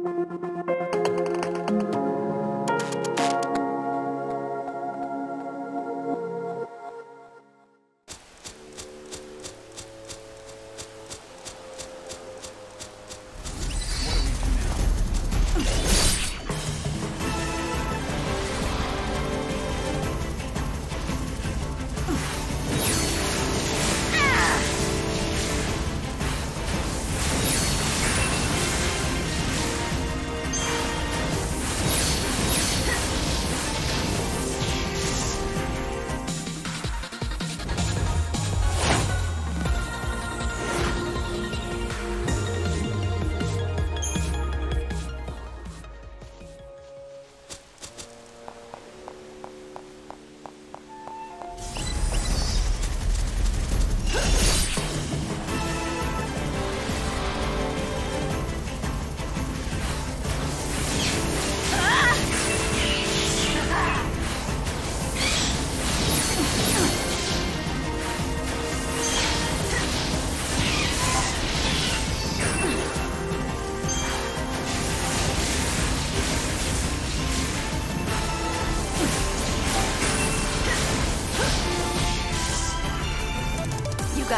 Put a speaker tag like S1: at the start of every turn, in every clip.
S1: Got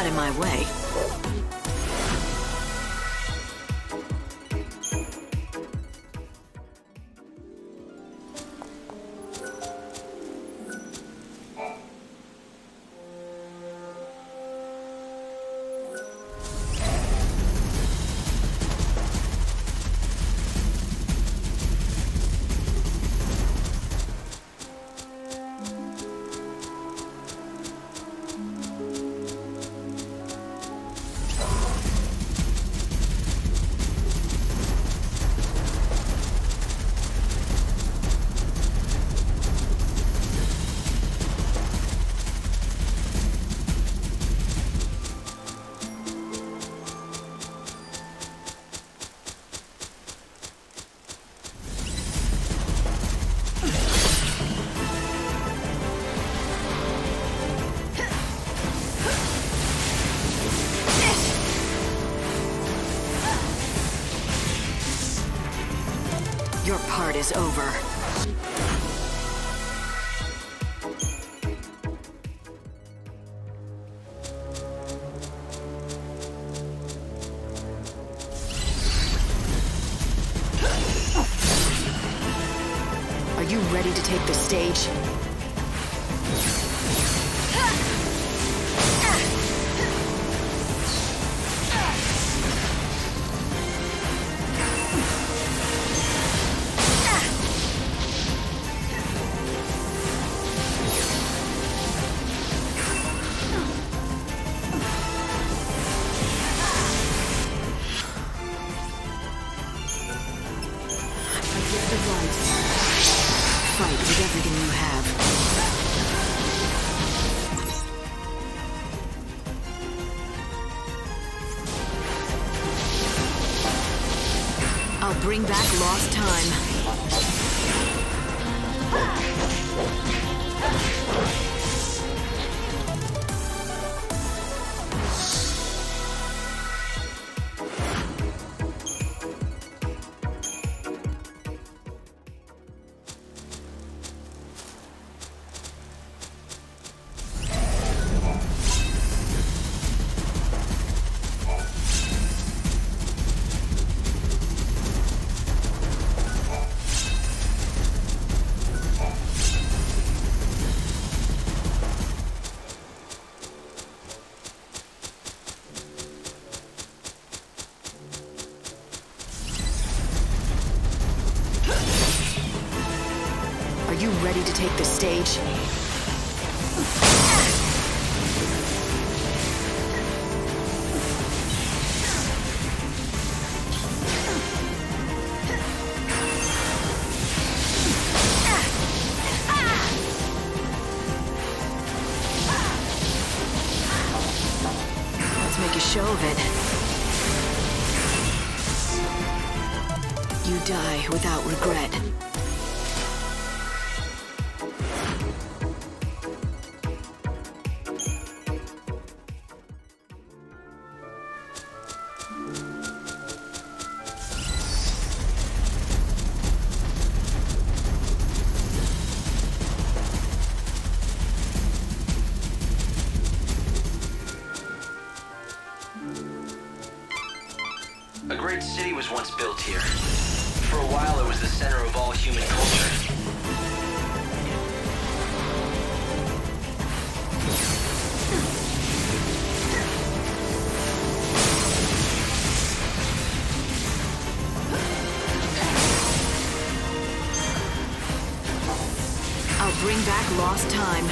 S1: in my way. Your part is over. Are you ready to take the stage? Fight with everything you have. I'll bring back lost time. Are you ready to take the stage? Let's make a show of it. You die without regret.
S2: built here. For a while, it was the center of all human culture.
S1: I'll bring back lost time.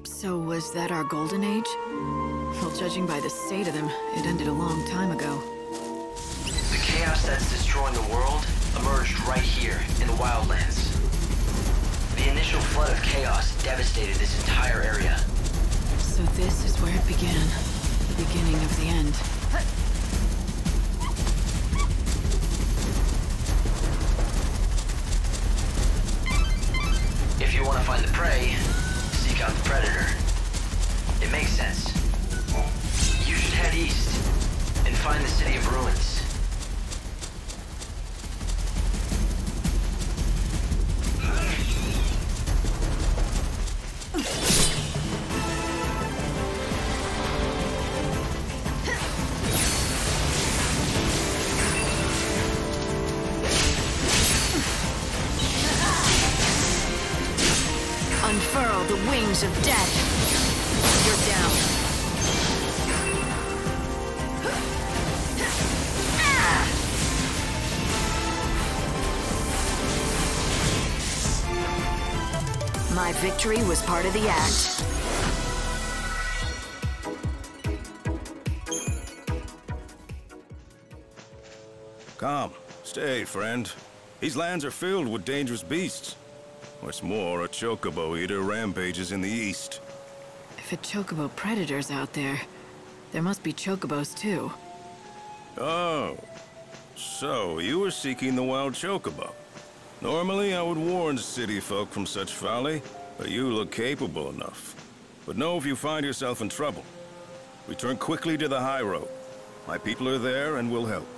S1: So was that our golden age? Well, judging by the state of them, it ended a long time ago.
S2: The chaos that's destroying the world emerged right here in the wildlands. The initial flood of chaos devastated this entire area.
S1: So this is where it began. The beginning of the end.
S2: If you want to find the prey, seek out the predator. It makes sense. You should head east and find the City of Ruins.
S1: Unfurl the wings of death. You're down. My victory was part of the act.
S3: Come, stay, friend. These lands are filled with dangerous beasts. What's more, a Chocobo eater rampages in the east.
S1: If a Chocobo predator's out there, there must be Chocobos too.
S3: Oh, so you were seeking the wild Chocobo. Normally, I would warn city folk from such folly, but you look capable enough. But know if you find yourself in trouble. Return quickly to the high road. My people are there and will help.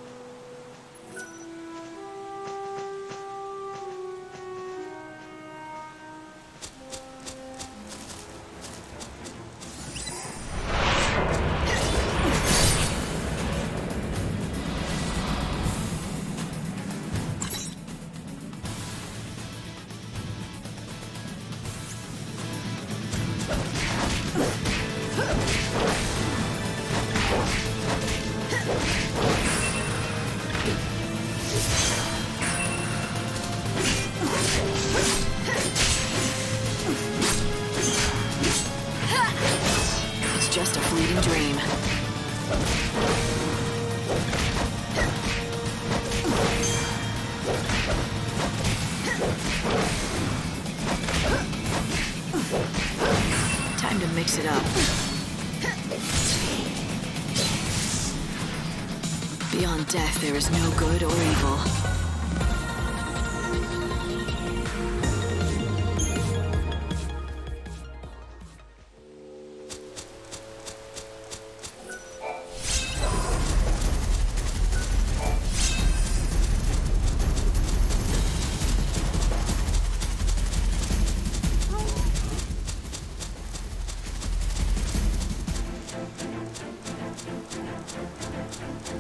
S1: It's just a fleeting dream. Time to mix it up. Beyond death, there is no good or evil.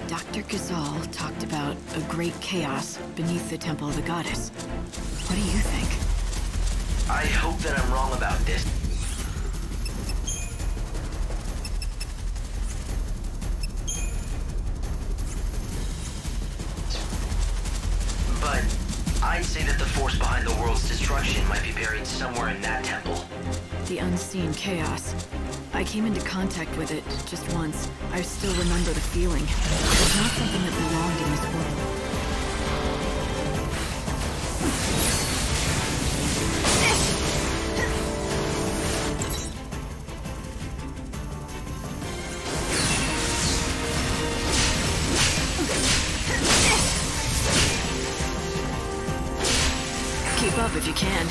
S1: Dr. Ghazal talked about a great chaos beneath the Temple of the Goddess. What do you think?
S2: I hope that I'm wrong about this. But I'd say that the force behind the world's destruction might be buried somewhere in that temple.
S1: The unseen chaos. I came into contact with it just once. I still remember the feeling. It's not something that belonged in this world. up if you can.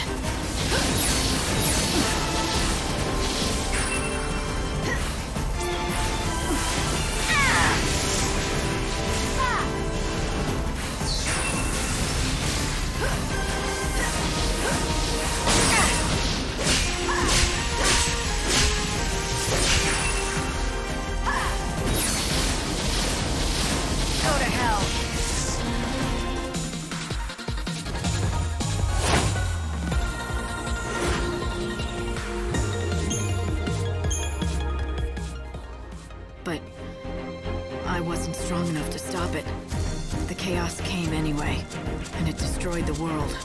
S1: But I wasn't strong enough to stop it. The chaos came anyway, and it destroyed the world.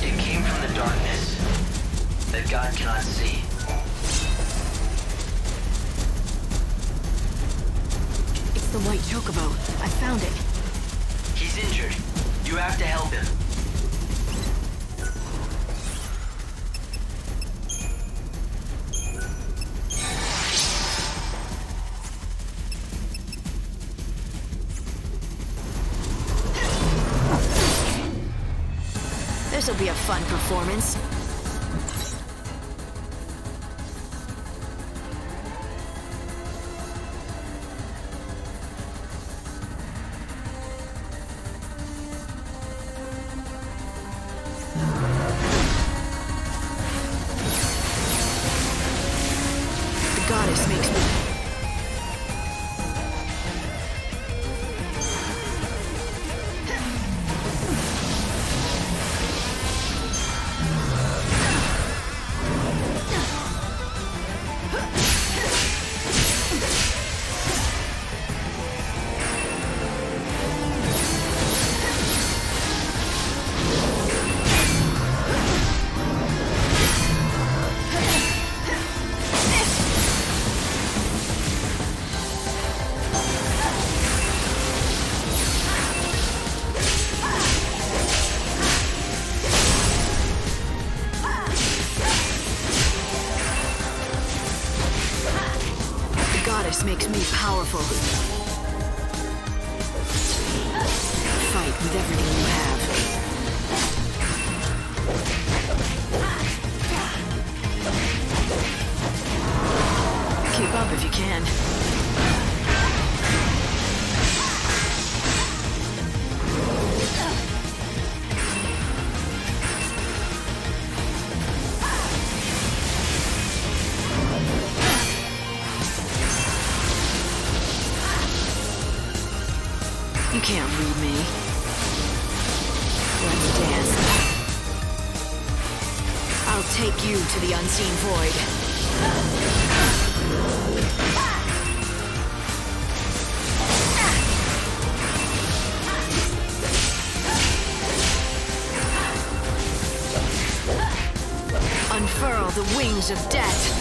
S2: It came from the darkness that God cannot see.
S1: It's the white Chocobo. I found it.
S2: He's injured. You have to help him.
S1: This'll be a fun performance. The goddess makes me... makes me powerful. Fight with everything you have. Keep up if you can. You can't read me. Let's dance. I'll take you to the unseen void. Unfurl the wings of death.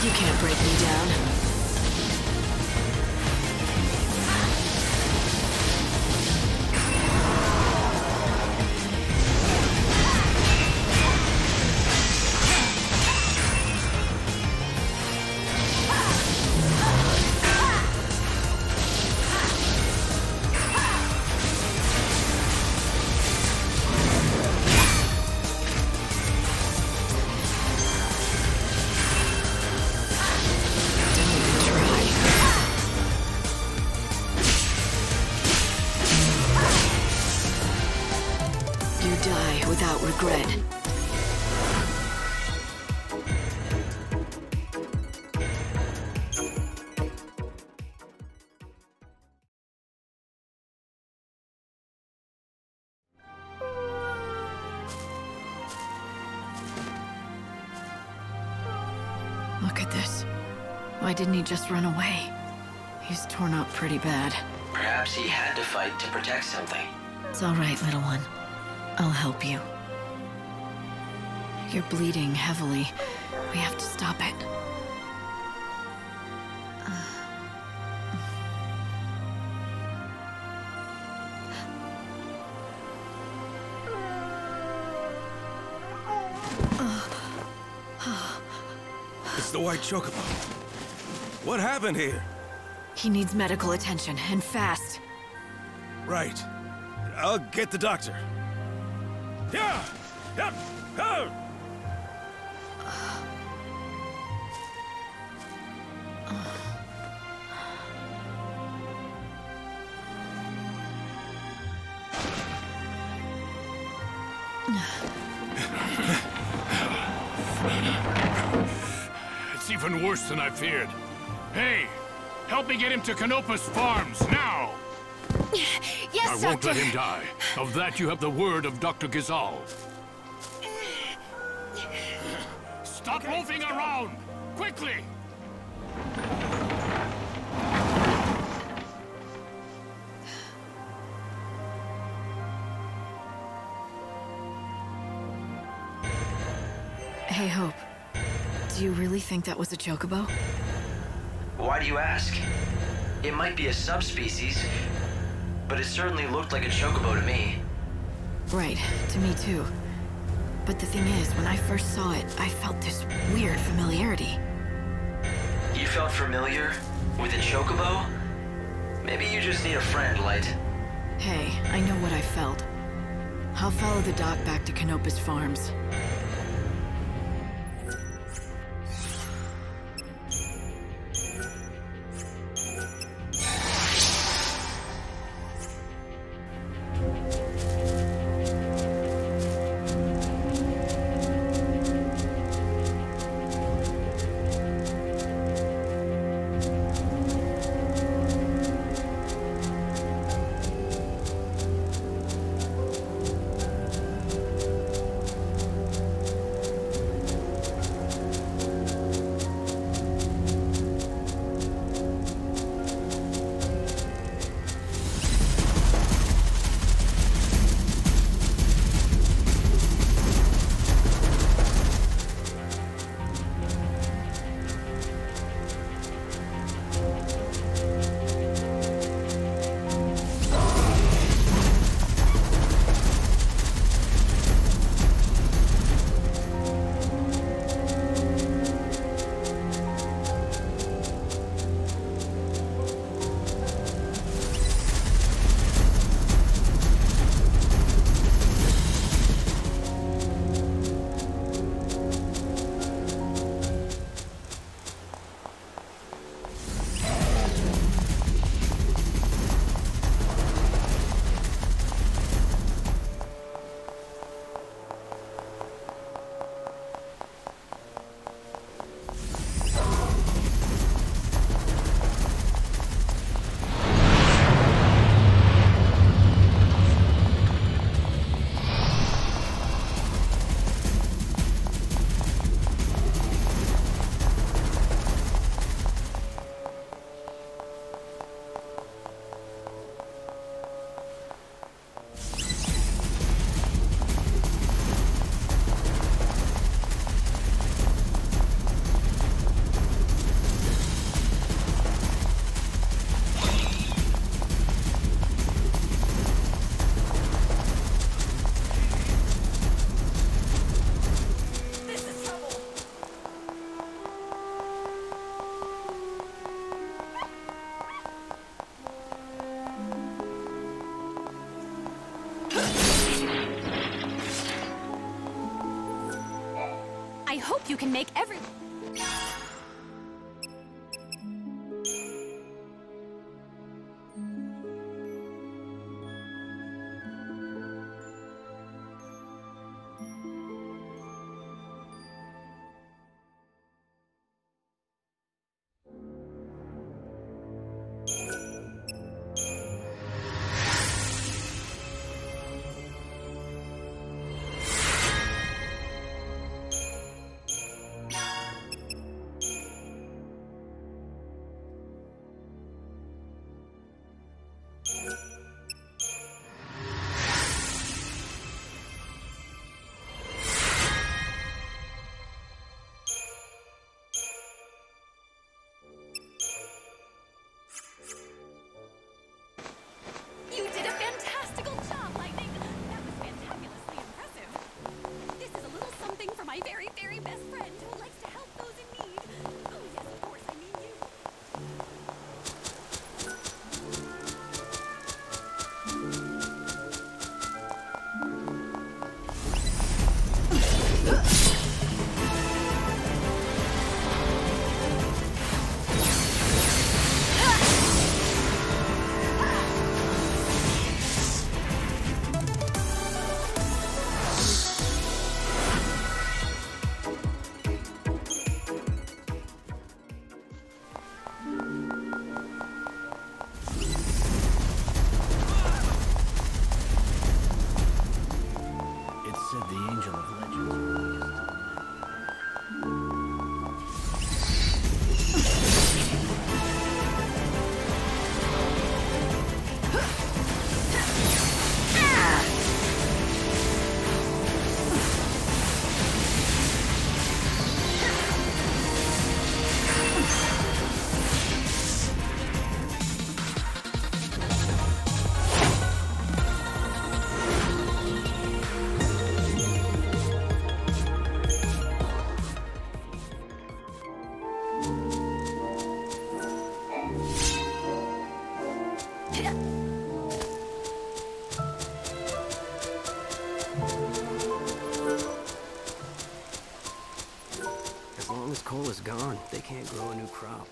S1: You can't break me down. Die without regret. Look at this. Why didn't he just run away? He's torn up pretty bad.
S2: Perhaps he had to fight to protect something.
S1: It's all right, little one. I'll help you. You're bleeding heavily. We have to stop it.
S3: It's the white Chocobo. What happened here?
S1: He needs medical attention, and fast.
S3: Right. I'll get the doctor. Yeah! Yep! Oh!
S4: It's even worse than I feared. Hey, help me get him to Canopa's farms, now!
S1: Yes,
S4: I won't let him die. Of that you have the word of Dr. Gizal. Stop moving around! Quickly!
S1: Hey, Hope. Do you really think that was a Chocobo?
S2: Why do you ask? It might be a subspecies, but it certainly looked like a Chocobo to me.
S1: Right, to me too. But the thing is, when I first saw it, I felt this weird familiarity.
S2: You felt familiar with a Chocobo? Maybe you just need a friend, Light.
S1: Hey, I know what I felt. I'll follow the doc back to Canopa's farms.
S5: I hope you can make every...
S6: as coal is gone, they can't grow a new crop.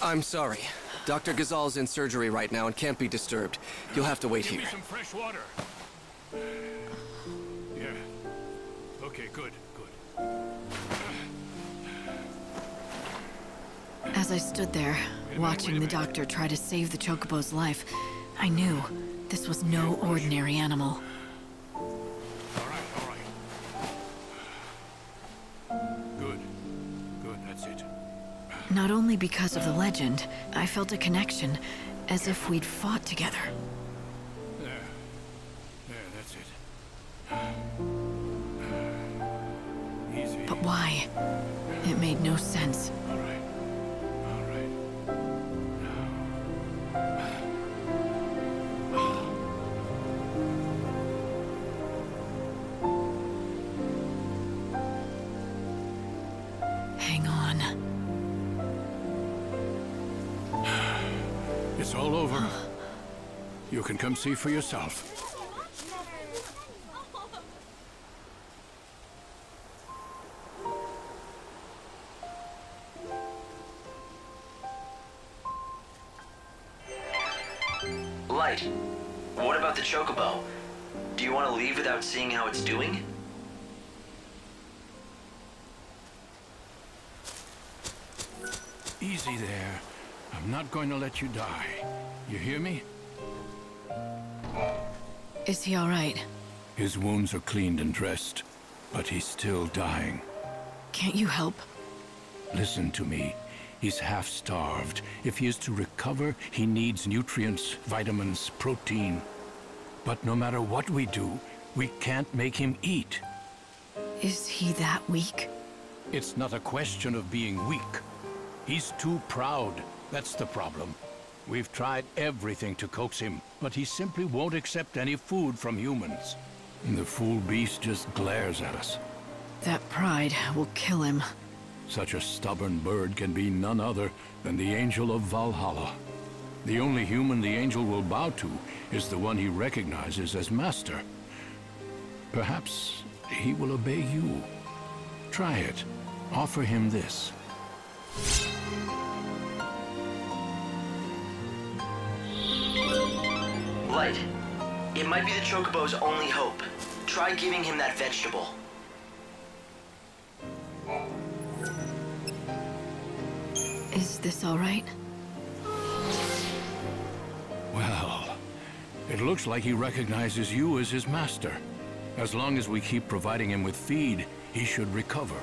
S6: I'm sorry. Dr. Ghazal's in surgery right now and can't be disturbed. You'll have to wait here.
S4: Give me some fresh water. Yeah. Okay, good.
S1: As I stood there, watching the doctor try to save the Chocobo's life, I knew this was no ordinary animal.
S4: All right. Good, that's it.
S1: Not only because of the legend, I felt a connection, as if we'd fought together.
S4: There, that's it. Easy.
S1: But why? It made no sense.
S4: All right.
S1: Hang on.
S4: It's all over. You can come see for yourself.
S2: Light, what about the Chocobo? Do you want to leave without seeing how it's doing?
S4: Easy there. I'm not going to let you die. You hear me?
S1: Is he all right?
S4: His wounds are cleaned and dressed, but he's still dying.
S1: Can't you help?
S4: Listen to me. He's half-starved. If he is to recover, he needs nutrients, vitamins, protein. But no matter what we do, we can't make him eat.
S1: Is he that weak?
S4: It's not a question of being weak. He's too proud. That's the problem. We've tried everything to coax him, but he simply won't accept any food from humans. And the fool beast just glares at us.
S1: That pride will kill him.
S4: Such a stubborn bird can be none other than the Angel of Valhalla. The only human the angel will bow to is the one he recognizes as master. Perhaps he will obey you. Try it. Offer him this.
S2: Light, it might be the Chocobo's only hope. Try giving him that vegetable.
S1: Is this all right?
S4: Well, it looks like he recognizes you as his master. As long as we keep providing him with feed, he should recover.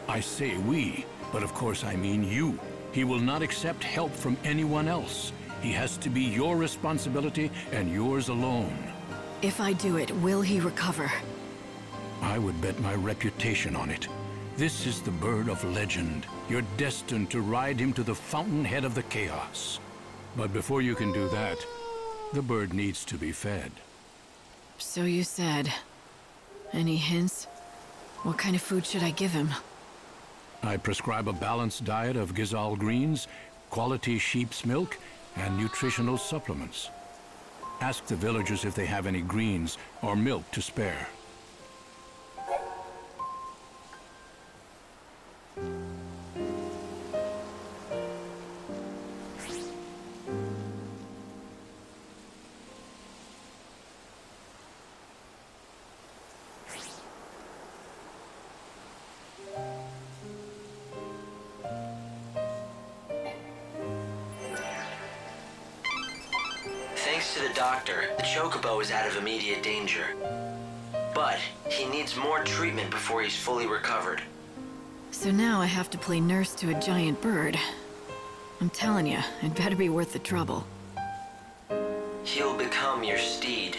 S4: I say we, but of course I mean you. He will not accept help from anyone else. He has to be your responsibility and yours alone.
S1: If I do it, will he recover?
S4: I would bet my reputation on it. This is the bird of legend. You're destined to ride him to the fountainhead of the chaos. But before you can do that, the bird needs to be fed.
S1: So you said. Any hints? What kind of food should I give him?
S4: I prescribe a balanced diet of Ghazal greens, quality sheep's milk, and nutritional supplements. Ask the villagers if they have any greens or milk to spare.
S2: Thanks to the doctor, the Chocobo is out of immediate danger. But he needs more treatment before he's fully recovered.
S1: So now I have to play nurse to a giant bird. I'm telling you, it better be worth the trouble.
S2: He'll become your steed.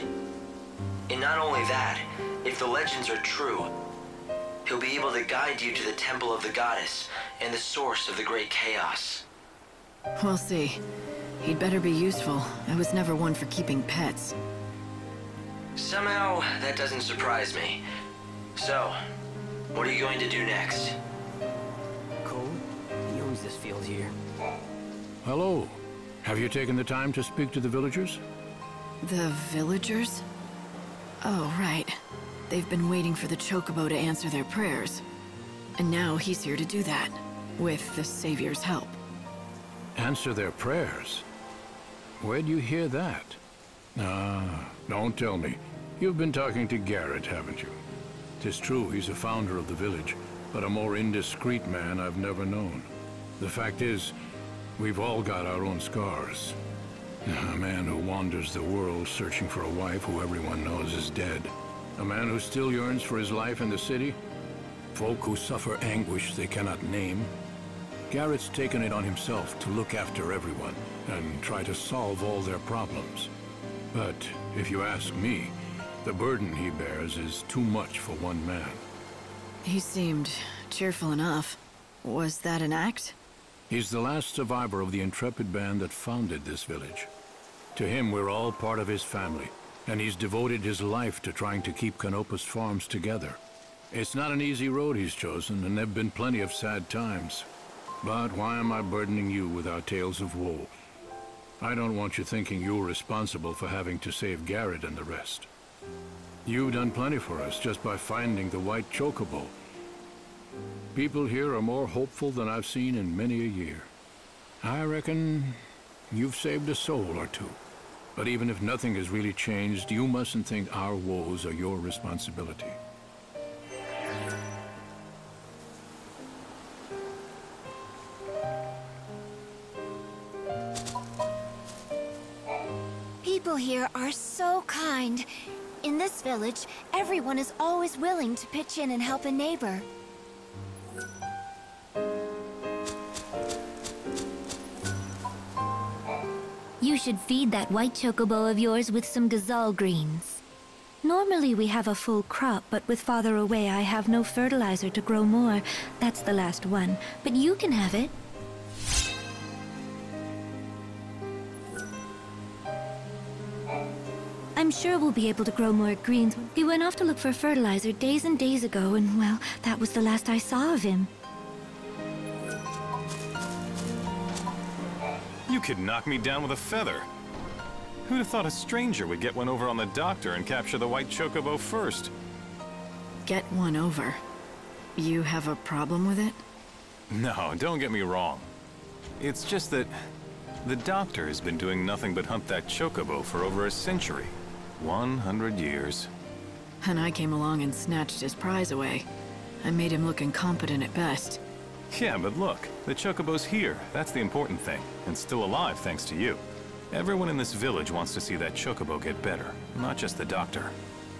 S2: And not only that, if the legends are true, he'll be able to guide you to the temple of the goddess and the source of the great chaos.
S1: We'll see. He'd better be useful. I was never one for keeping pets.
S2: Somehow, that doesn't surprise me. So, what are you going to do next?
S6: Cole, he owns this field here.
S4: Hello. Have you taken the time to speak to the villagers?
S1: The villagers? Oh, right. They've been waiting for the Chocobo to answer their prayers. And now he's here to do that, with the Savior's help.
S4: Answer their prayers? Where'd you hear that? Don't tell me. You've been talking to Garrett, haven't you? 'Tis true he's a founder of the village, but a more indiscreet man I've never known. The fact is, we've all got our own scars. A man who wanders the world searching for a wife who everyone knows is dead. A man who still yearns for his life in the city. Folk who suffer anguish they cannot name. Garrett's taken it on himself to look after everyone and try to solve all their problems. But if you ask me, the burden he bears is too much for one man.
S1: He seemed cheerful enough. Was that an act?
S4: He's the last survivor of the intrepid band that founded this village. To him, we're all part of his family, and he's devoted his life to trying to keep Canopus Farms together. It's not an easy road he's chosen, and there've been plenty of sad times. But why am I burdening you with our tales of woe? I don't want you thinking you're responsible for having to save Garrett and the rest. You've done plenty for us just by finding the white Chocobo. People here are more hopeful than I've seen in many a year. I reckon you've saved a soul or two. But even if nothing has really changed, you mustn't think our woes are your responsibility.
S5: People here are so kind. In this village, everyone is always willing to pitch in and help a neighbor. You should feed that white Chocobo of yours with some gazal greens. Normally we have a full crop, but with Father away I have no fertilizer to grow more. That's the last one, but you can have it. I'm sure we'll be able to grow more greens. He went off to look for fertilizer days and days ago, and well, that was the last I saw of him.
S7: You could knock me down with a feather. Who'd have thought a stranger would get one over on the doctor and capture the white Chocobo first?
S1: Get one over. You have a problem with it?
S7: No, don't get me wrong. It's just that the doctor has been doing nothing but hunt that Chocobo for over a century. 100 years.
S1: And I came along and snatched his prize away. I made him look incompetent at best.
S7: Yeah, but look, the Chocobo's here. That's the important thing. And still alive thanks to you. Everyone in this village wants to see that Chocobo get better, not just the doctor.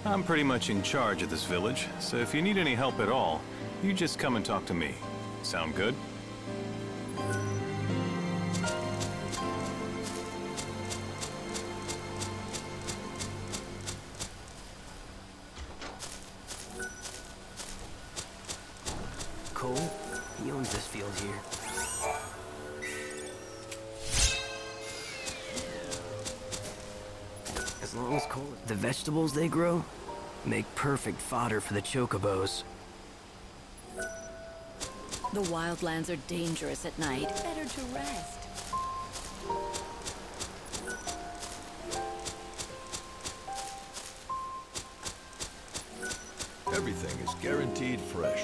S7: I'm pretty much in charge of this village, so if you need any help at all, you just come and talk to me. Sound good?
S2: Cole, he owns this field here. As long as Cole... The vegetables they grow make perfect fodder for the Chocobos.
S8: The wildlands are dangerous at night. Better to rest.
S9: Everything is guaranteed fresh.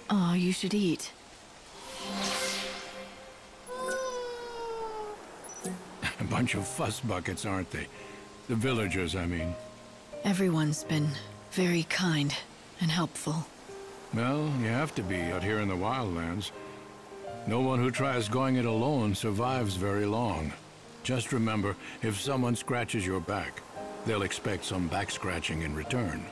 S1: Aw, you should eat.
S4: A bunch of fuss buckets, aren't they? The villagers, I mean.
S1: Everyone's been very kind and helpful.
S4: Well, you have to be out here in the wildlands. No one who tries going it alone survives very long. Just remember, if someone scratches your back, they'll expect some back scratching in return.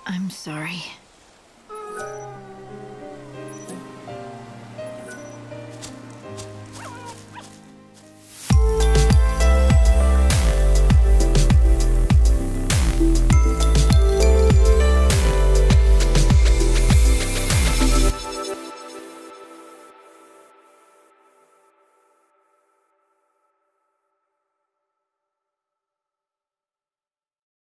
S1: I'm sorry.